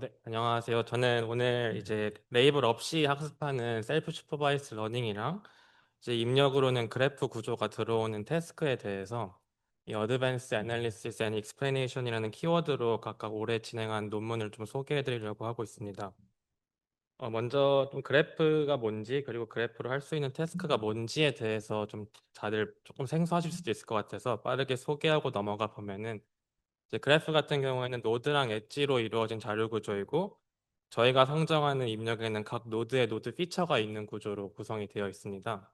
네, 안녕하세요. 저는 오늘 이제 레이블 없이 학습하는 셀프 슈퍼바이스 러닝이랑 이제 입력으로는 그래프 구조가 들어오는 태스크에 대해서 이 어드밴스 애널리시스 앤 익스플레네이션이라는 키워드로 각각 올해 진행한 논문을 좀 소개해 드리려고 하고 있습니다. 먼저 좀 그래프가 뭔지 그리고 그래프로 할 수 있는 태스크가 뭔지에 대해서 좀 다들 조금 생소하실 수도 있을 것 같아서 빠르게 소개하고 넘어가 보면은 이제 그래프 같은 경우에는 노드랑 엣지로 이루어진 자료 구조이고 저희가 상정하는 입력에는 각 노드에 노드 피처가 있는 구조로 구성이 되어 있습니다.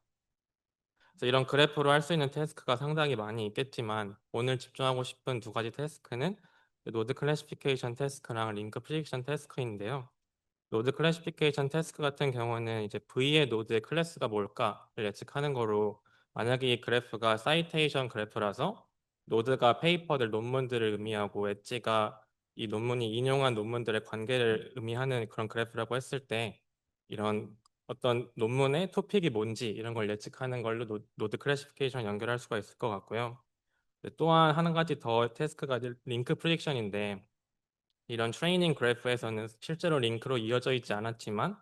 그래서 이런 그래프로 할 수 있는 태스크가 상당히 많이 있겠지만 오늘 집중하고 싶은 두 가지 태스크는 노드 클래시피케이션 태스크랑 링크 프리딕션 태스크인데요. 노드 클래시피케이션 태스크 같은 경우는 이제 V의 노드의 클래스가 뭘까를 예측하는 거로 만약에 이 그래프가 사이테이션 그래프라서 노드가 페이퍼들 논문들을 의미하고 엣지가 이 논문이 인용한 논문들의 관계를 의미하는 그런 그래프라고 했을 때 이런 어떤 논문의 토픽이 뭔지 이런 걸 예측하는 걸로 노드 클래시피케이션 연결할 수가 있을 것 같고요. 또한 한 가지 더 태스크가 링크 프리딕션인데 이런 트레이닝 그래프에서는 실제로 링크로 이어져 있지 않았지만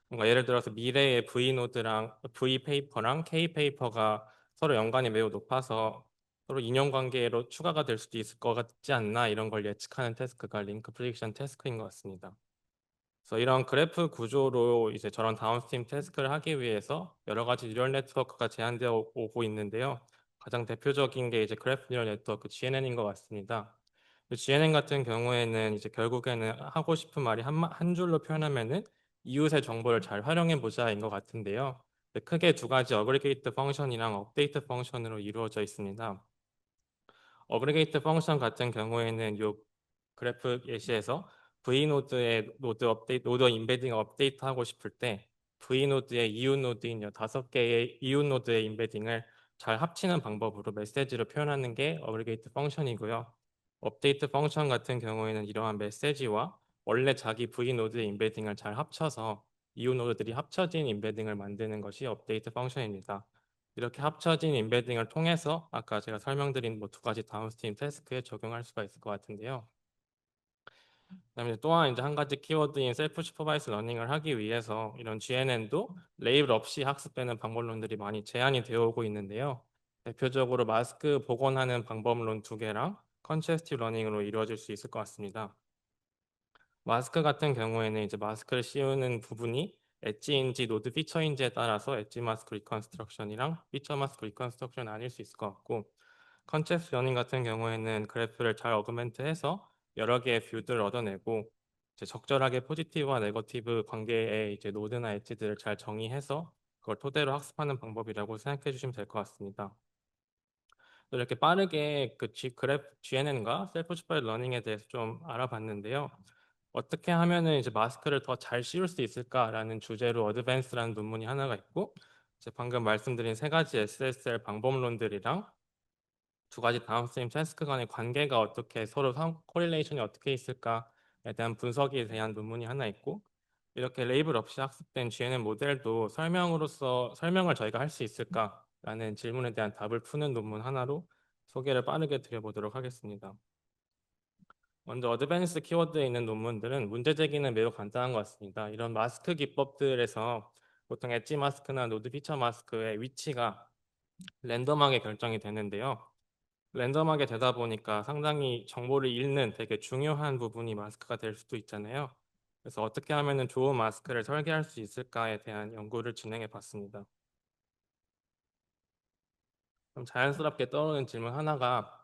뭔가 예를 들어서 미래의 V 노드랑 V 페이퍼랑 K 페이퍼가 서로 연관이 매우 높아서 서로 인연관계로 추가가 될 수도 있을 것 같지 않나 이런 걸 예측하는 태스크가 링크 프리딕션 태스크인 것 같습니다. 그래서 이런 그래프 구조로 이제 저런 다운스트림 태스크를 하기 위해서 여러 가지 뉴럴 네트워크가 제한되어 오고 있는데요. 가장 대표적인 게 이제 그래프 뉴럴 네트워크 GNN인 것 같습니다. GNN 같은 경우에는 이제 결국에는 하고 싶은 말이 한 줄로 표현하면은 이웃의 정보를 잘 활용해 보자인 것 같은데요. 크게 두 가지 어그리게이트 펑션이랑 업데이트 펑션으로 이루어져 있습니다. 어그리게이트 펑션 같은 경우에는 요 그래프 예시에서 V노드의 노드 업데이트, 노드 임베딩 업데이트 하고 싶을 때 V노드의 이웃 노드인 요 5개의 이웃 노드의 임베딩을 잘 합치는 방법으로 메시지를 표현하는 게 어그리게이트 펑션이고요. 업데이트 펑션 같은 경우에는 이러한 메시지와 원래 자기 V노드의 임베딩을 잘 합쳐서 이웃 노드들이 합쳐진 임베딩을 만드는 것이 업데이트 펑션입니다. 이렇게 합쳐진 임베딩을 통해서 아까 제가 설명드린 뭐 두 가지 다운스트림 태스크에 적용할 수가 있을 것 같은데요. 그다음에 또한 이제 한 가지 키워드인 셀프 슈퍼바이스 러닝을 하기 위해서 이런 GNN도 레이블 없이 학습되는 방법론들이 많이 제한이 되어 오고 있는데요. 대표적으로 마스크 복원하는 방법론 두 개랑 컨체스티브 러닝으로 이루어질 수 있을 것 같습니다. 마스크 같은 경우에는 이제 마스크를 씌우는 부분이 엣지인지 노드 피처인지에 따라서 엣지 마스크 리컨스트럭션이랑 피처 마스크 리컨스트럭션 아닐 수 있을 것 같고 컨셉트 러닝 같은 경우에는 그래프를 잘 어그멘트해서 여러 개의 뷰들을 얻어내고 이제 적절하게 포지티브와 네거티브 관계의 이제 노드나 엣지들을 잘 정의해서 그걸 토대로 학습하는 방법이라고 생각해 주시면 될 것 같습니다. 이렇게 빠르게 그 그래프 GNN과 셀프 슈퍼바이즈 러닝에 대해서 좀 알아봤는데요. 어떻게 하면은 이제 마스크를 더 잘 씌울 수 있을까라는 주제로 어드밴스라는 논문이 하나가 있고, 이제 방금 말씀드린 세 가지 SSL 방법론들이랑 두 가지 다운스트림 태스크 간의 관계가 어떻게 서로 코릴레이션이 어떻게 있을까에 대한 분석에 대한 논문이 하나 있고, 이렇게 레이블 없이 학습된 GNN 모델도 설명으로서 설명을 저희가 할 수 있을까라는 질문에 대한 답을 푸는 논문 하나로 소개를 빠르게 드려보도록 하겠습니다. 먼저 어드밴스 키워드에 있는 논문들은 문제 제기는 매우 간단한 것 같습니다. 이런 마스크 기법들에서 보통 엣지 마스크나 노드 피처 마스크의 위치가 랜덤하게 결정이 되는데요. 랜덤하게 되다 보니까 상당히 정보를 읽는 되게 중요한 부분이 마스크가 될 수도 있잖아요. 그래서 어떻게 하면 좋은 마스크를 설계할 수 있을까에 대한 연구를 진행해 봤습니다. 그럼 자연스럽게 떠오르는 질문 하나가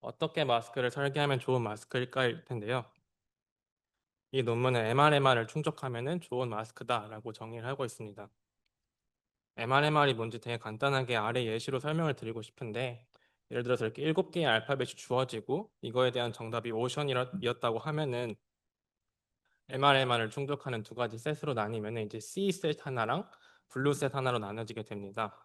어떻게 마스크를 설계하면 좋은 마스크일까일 텐데요. 이 논문은 MRMR을 충족하면 좋은 마스크다라고 정의를 하고 있습니다. MRMR이 뭔지 되게 간단하게 아래 예시로 설명을 드리고 싶은데 예를 들어서 이렇게 7개의 알파벳이 주어지고 이거에 대한 정답이 오션이었다고 하면은 MRMR을 충족하는 두 가지 셋으로 나뉘면 이제 C 셋 하나랑 블루 셋 하나로 나눠지게 됩니다.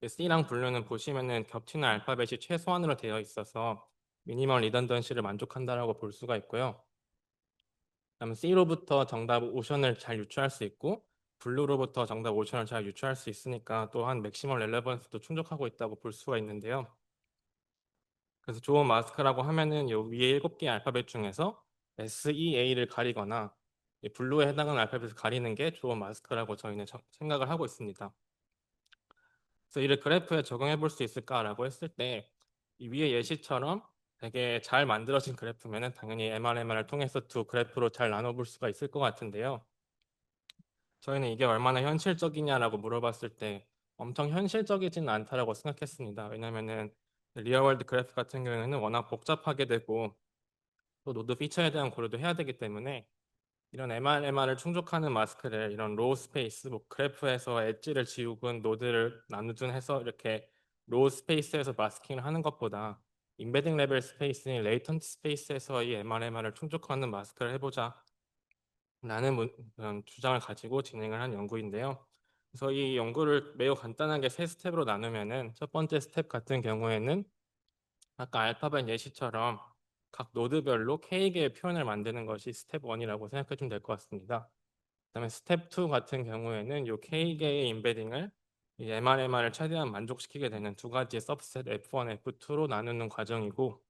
C랑 블루는 보시면은 겹치는 알파벳이 최소한으로 되어 있어서 미니멀 리던던시를 만족한다라고 볼 수가 있고요. 그다음 C로부터 정답 오션을 잘 유추할 수 있고 블루로부터 정답 오션을 잘 유추할 수 있으니까 또한 맥시멀 렐레번스도 충족하고 있다고 볼 수가 있는데요. 그래서 좋은 마스크라고 하면은 요 위에 7개 알파벳 중에서 SEA를 가리거나 이 블루에 해당하는 알파벳을 가리는 게 좋은 마스크라고 저희는 생각을 하고 있습니다. 그래서 이를 그래프에 적용해 볼 수 있을까라고 했을 때 이 위의 예시처럼 되게 잘 만들어진 그래프면은 당연히 MRMR을 통해서 두 그래프로 잘 나눠볼 수가 있을 것 같은데요. 저희는 이게 얼마나 현실적이냐라고 물어봤을 때 엄청 현실적이지는 않다라고 생각했습니다. 왜냐면은 리얼월드 그래프 같은 경우에는 워낙 복잡하게 되고 또 노드 피처에 대한 고려도 해야 되기 때문에 이런 MRMR을 충족하는 마스크를 이런 로우 스페이스, 뭐 그래프에서 엣지를 지우건 노드를 나누든 해서 이렇게 로우 스페이스에서 마스킹을 하는 것보다 임베딩 레벨 스페이스인 레이턴트 스페이스에서 이 MRMR을 충족하는 마스크를 해보자 라는 그런 주장을 가지고 진행을 한 연구인데요. 그래서 이 연구를 매우 간단하게 세 스텝으로 나누면은 첫 번째 스텝 같은 경우에는 아까 알파벳 예시처럼 각 노드별로 K개의 표현을 만드는 것이 스텝 1이라고 생각해 주면 될 것 같습니다. 그다음에 스텝 2 같은 경우에는 이 K개의 임베딩을 이 MRMR을 최대한 만족시키게 되는 두 가지의 서브셋 F1, F2로 나누는 과정이고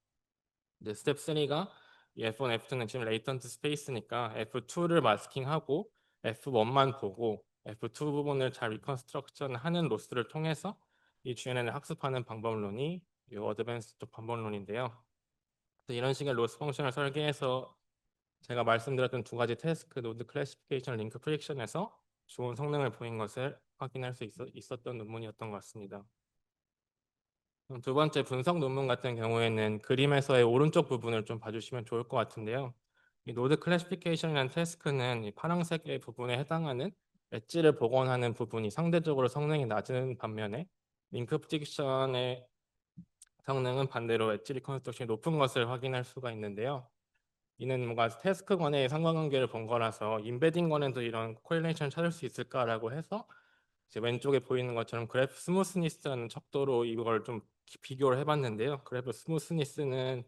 이제 스텝 3가 이 F1, F2는 지금 레이턴트 스페이스니까 F2를 마스킹하고 F1만 보고 F2 부분을 잘 리컨스트럭션 하는 로스를 통해서 이 GNN을 학습하는 방법론이 이 어드밴스드 방법론인데요. 이런 식의 로스 펑션을 설계해서 제가 말씀드렸던 두 가지 태스크 노드 클래시피케이션 링크 프릭션에서 좋은 성능을 보인 것을 확인할 수 있었던 논문이었던 것 같습니다. 그럼 두 번째 분석 논문 같은 경우에는 그림에서의 오른쪽 부분을 좀 봐주시면 좋을 것 같은데요. 이 노드 클래시피케이션이라는 태스크는 이 파란색의 부분에 해당하는 엣지를 복원하는 부분이 상대적으로 성능이 낮은 반면에 링크 프릭션의 성능은 반대로 엣지 리컨스트럭션이 높은 것을 확인할 수가 있는데요. 이는 뭔가 태스크 간의 상관관계를 본 거라서 임베딩 간에도 이런 코릴레이션을 찾을 수 있을까라고 해서 이제 왼쪽에 보이는 것처럼 그래프 스무스니스라는 척도로 이걸 좀 비교를 해봤는데요. 그래프 스무스니스는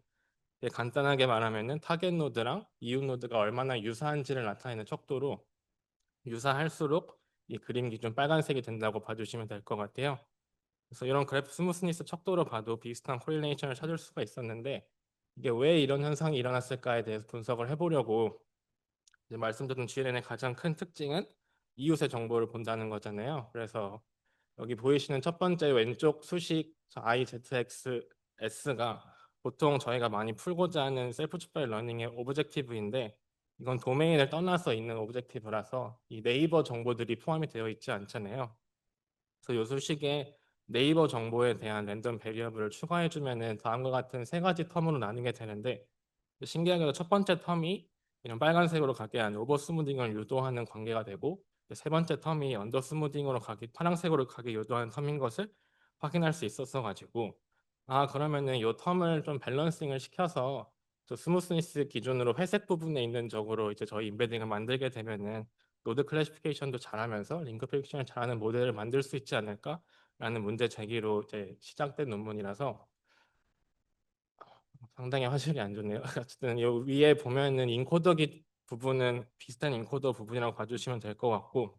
간단하게 말하면은 타겟 노드랑 이웃 노드가 얼마나 유사한지를 나타내는 척도로 유사할수록 이 그림 기준 빨간색이 된다고 봐주시면 될 것 같아요. 그래서 이런 그래프 스무스니스 척도로 봐도 비슷한 코릴레이션을 찾을 수가 있었는데 이게 왜 이런 현상이 일어났을까에 대해서 분석을 해보려고 이제 말씀드린 GNN의 가장 큰 특징은 이웃의 정보를 본다는 거잖아요. 그래서 여기 보이시는 첫 번째 왼쪽 수식 IZXS가 보통 저희가 많이 풀고자 하는 셀프 추발 러닝의 오브젝티브인데 이건 도메인을 떠나서 있는 오브젝티브라서 이 네이버 정보들이 포함이 되어 있지 않잖아요. 그래서 이 수식에 네이버 정보에 대한 랜덤 베리어블을 추가해주면은 다음과 같은 세 가지 텀으로 나누게 되는데 신기하게도 첫 번째 텀이 이런 빨간색으로 가게 하는 오버 스무딩을 유도하는 관계가 되고 세 번째 텀이 언더 스무딩으로 가기 파란색으로 가게 유도하는 텀인 것을 확인할 수 있었어 가지고 아 그러면은 이 텀을 좀 밸런싱을 시켜서 저 스무스니스 기준으로 회색 부분에 있는 적으로 이제 저희 임베딩을 만들게 되면은 노드 클래시피케이션도 잘하면서 링크 프릭션을 잘하는 모델을 만들 수 있지 않을까라는 문제 제기로 이제 시작된 논문이라서 상당히 화질이 안 좋네요. 어쨌든 이 위에 보면은 인코더기 부분은 비슷한 인코더 부분이라고 봐주시면 될 것 같고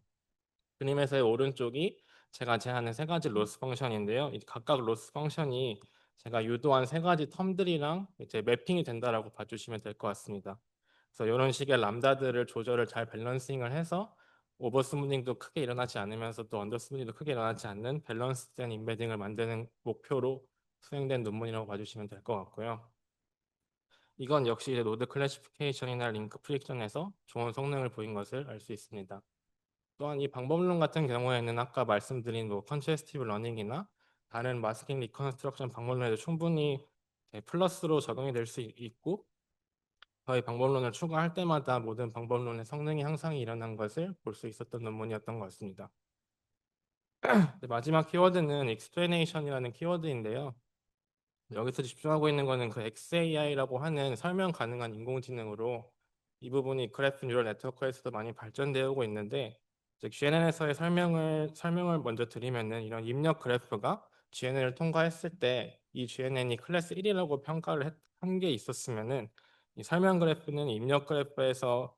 그림에서의 오른쪽이 제가 제안한 세 가지 로스 펑션인데요. 이 각각 로스 펑션이 제가 유도한 세 가지 텀들이랑 이제 매핑이 된다라고 봐주시면 될 것 같습니다. 그래서 이런 식의 람다들을 조절을 잘 밸런싱을 해서 오버 스무딩도 크게 일어나지 않으면서 또 언더 스무딩도 크게 일어나지 않는 밸런스된 임베딩을 만드는 목표로 수행된 논문이라고 봐주시면 될 것 같고요. 이건 역시 이제 노드 클래시피케이션이나 링크 프릭션에서 좋은 성능을 보인 것을 알 수 있습니다. 또한 이 방법론 같은 경우에는 아까 말씀드린 뭐 컨체스티브 러닝이나 다른 마스킹 리컨스트럭션 방법론에도 충분히 플러스로 적용이 될 수 있고 저희 방법론을 추가할 때마다 모든 방법론의 성능의 향상이 일어난 것을 볼 수 있었던 논문이었던 것 같습니다. 마지막 키워드는 explanation이라는 키워드인데요. 여기서 집중하고 있는 거는 그 XAI라고 하는 설명 가능한 인공지능으로 이 부분이 그래프 뉴럴 네트워크에서도 많이 발전되고 있는데 즉 GNN에서의 설명을 먼저 드리면은 이런 입력 그래프가 GNN을 통과했을 때 이 GNN이 클래스 1이라고 평가를 한 게 있었으면은 이 설명 그래프는 입력 그래프에서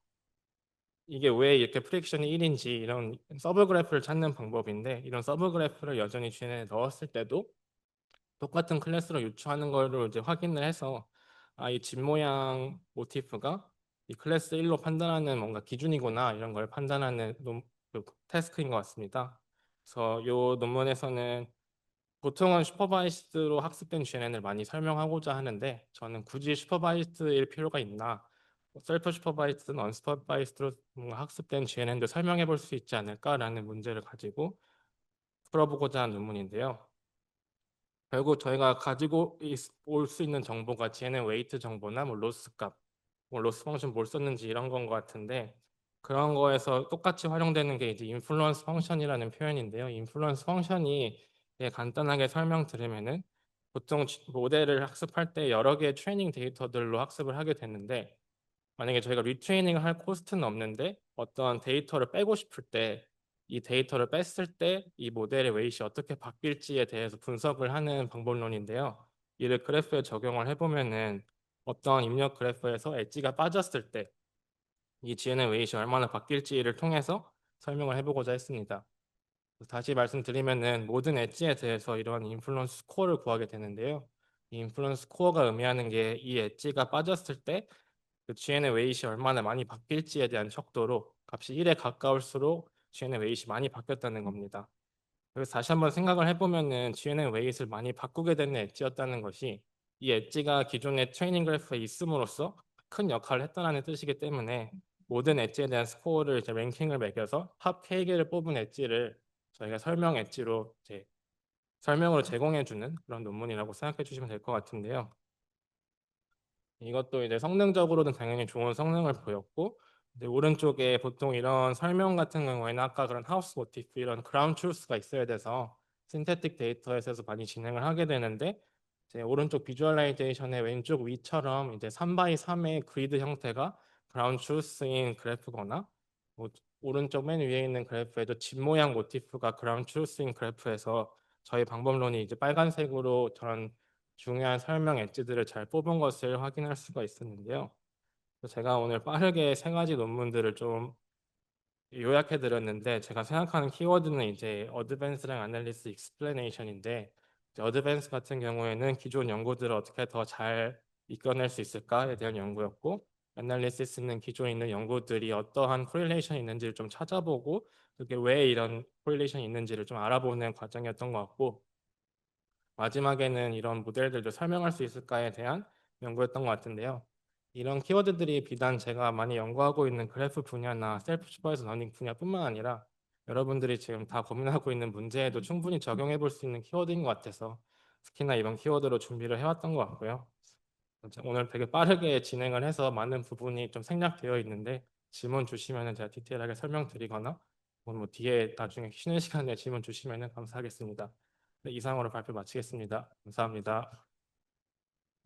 이게 왜 이렇게 프릭션이 1인지 이런 서브 그래프를 찾는 방법인데 이런 서브 그래프를 여전히 GNN에 넣었을 때도 똑같은 클래스로 유추하는 거를 이제 확인을 해서 이 집 모양 모티프가 이 클래스 1로 판단하는 뭔가 기준이구나 이런 걸 판단하는 그 태스크인 것 같습니다. 그래서 이 논문에서는 보통은 슈퍼바이스드로 학습된 GNN을 많이 설명하고자 하는데 저는 굳이 슈퍼바이스드일 필요가 있나? 셀프 슈퍼바이스드는 언슈퍼바이스드로 학습된 GNN도 설명해 볼 수 있지 않을까라는 문제를 가지고 풀어보고자 한 논문인데요. 결국 저희가 가지고 올 수 있는 정보가 GNN 웨이트 정보나 뭐 로스 값, 뭐 로스 펑션 뭘 썼는지 이런 건 것 같은데 그런 거에서 똑같이 활용되는 게 이제 인플루언스 펑션이라는 표현인데요. 인플루언스 펑션이 간단하게 설명드리면은 보통 모델을 학습할 때 여러 개의 트레이닝 데이터들로 학습을 하게 되는데 만약에 저희가 리트레이닝을 할 코스트는 없는데 어떤 데이터를 빼고 싶을 때 이 데이터를 뺐을 때 이 모델의 웨이트이 어떻게 바뀔지에 대해서 분석을 하는 방법론인데요. 이를 그래프에 적용을 해보면은 어떤 입력 그래프에서 엣지가 빠졌을 때 이 GNN 웨이트이 얼마나 바뀔지를 통해서 설명을 해보고자 했습니다. 다시 말씀드리면은 모든 엣지에 대해서 이런 인플루언스 스코어를 구하게 되는데요. 이 인플루언스 스코어가 의미하는 게 이 엣지가 빠졌을 때 그 GN의 웨이트이 얼마나 많이 바뀔지에 대한 척도로 값이 1에 가까울수록 GN의 웨이트이 많이 바뀌었다는 겁니다. 그래서 다시 한번 생각을 해보면은 GN의 웨이트를 많이 바꾸게 되는 엣지였다는 것이 이 엣지가 기존의 트레이닝 그래프에 있음으로써 큰 역할을 했다는 뜻이기 때문에 모든 엣지에 대한 스코어를 이제 랭킹을 매겨서 탑 K개를 뽑은 엣지를 저희가 설명 엣지로 이제 설명으로 제공해주는 그런 논문이라고 생각해 주시면 될 것 같은데요. 이것도 이제 성능적으로는 당연히 좋은 성능을 보였고 이제 오른쪽에 보통 이런 설명 같은 경우에는 아까 그런 하우스 모티프 이런 그라운드 트루스가 있어야 돼서 신테틱 데이터에서 많이 진행을 하게 되는데 이제 오른쪽 비주얼라이제이션의 왼쪽 위처럼 이제 3 x 3의 그리드 형태가 그라운드 트루스인 그래프거나 뭐 오른쪽 맨 위에 있는 그래프에도 집 모양 모티프가 그라운드 트루스인 그래프에서 저희 방법론이 이제 빨간색으로 저런 중요한 설명 엣지들을 잘 뽑은 것을 확인할 수가 있었는데요. 제가 오늘 빠르게 세 가지 논문들을 좀 요약해 드렸는데 제가 생각하는 키워드는 이제 어드밴스랑 애널리스 익스플레네이션인데 어드밴스 같은 경우에는 기존 연구들을 어떻게 더 잘 이끌어낼 수 있을까에 대한 연구였고 애널리시스는 기존에 있는 연구들이 어떠한 코릴레이션이 있는지를 좀 찾아보고 그게 왜 이런 코릴레이션이 있는지를 좀 알아보는 과정이었던 것 같고 마지막에는 이런 모델들도 설명할 수 있을까에 대한 연구였던 것 같은데요. 이런 키워드들이 비단 제가 많이 연구하고 있는 그래프 분야나 셀프 슈퍼바이즈 러닝 분야뿐만 아니라 여러분들이 지금 다 고민하고 있는 문제에도 충분히 적용해 볼 수 있는 키워드인 것 같아서 특히나 이번 키워드로 준비를 해왔던 것 같고요. 오늘 되게 빠르게 진행을 해서 많은 부분이 좀 생략되어 있는데 질문 주시면 제가 디테일하게 설명드리거나 뭐 뒤에 나중에 쉬는 시간에 질문 주시면 감사하겠습니다. 네, 이상으로 발표 마치겠습니다. 감사합니다.